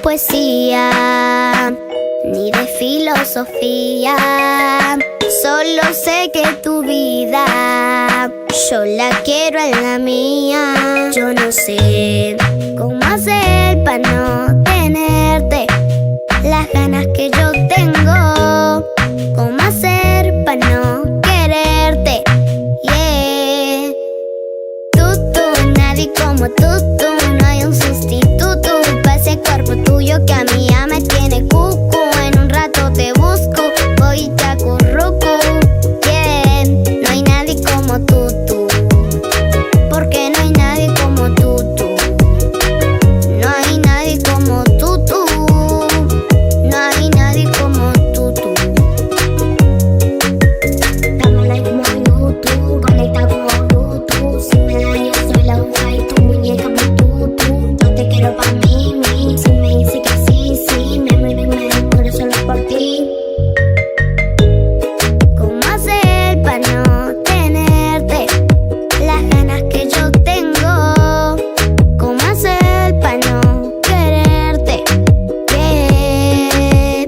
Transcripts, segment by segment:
poesía ni de filosofía. Solo sé que tu vida yo la quiero en la mía. Yo no sé cómo hacer para no tenerte las ganas que yo tengo. Cómo hacer para no quererte, yeah. Nadie como tú, no hay un sustituto para ese cuerpo tuyo que a mí ya me tiene cucu. En un rato te busco, voy y te acurruco, yeah. No hay nadie como tú, porque no hay nadie como tú. No hay nadie como tú, no hay nadie como tú. Dame like como YouTube, conecta como Bluetooth. Si me dañas soy la wifi, tu muñeca Bluetooth. Yo te quiero pa' mí. Si me dice que sí, me muero y me muero solo por ti. ¿Cómo hacer para no tenerte las ganas que yo tengo? ¿Cómo hacer para no quererte, yeah.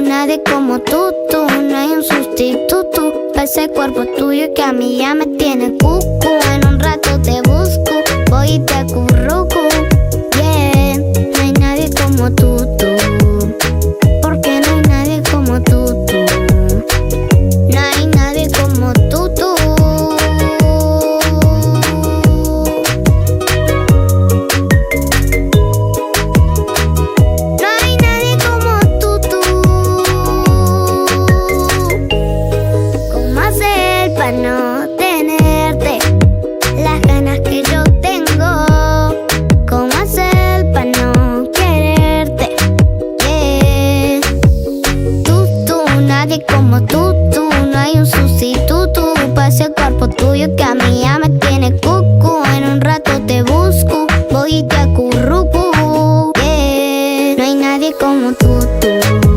Nadie como tú, no hay un sustituto para ese cuerpo tuyo que a mí ya me tiene cucu. En un rato te busco, voy y te acurruco, yeah. No hay nadie como tú, porque no hay nadie como tú. No hay nadie como tú. No hay nadie como tú. ¿Cómo hacer para no tenerte las ganas que yo tengo? ¿Cómo hacer para no quererte, yeah. Nadie como tú, no hay un sustituto para ese cuerpo tuyo que a mí ya me tiene cucu. En un rato te busco, voy y te acurruco, yeah. No hay nadie como tú.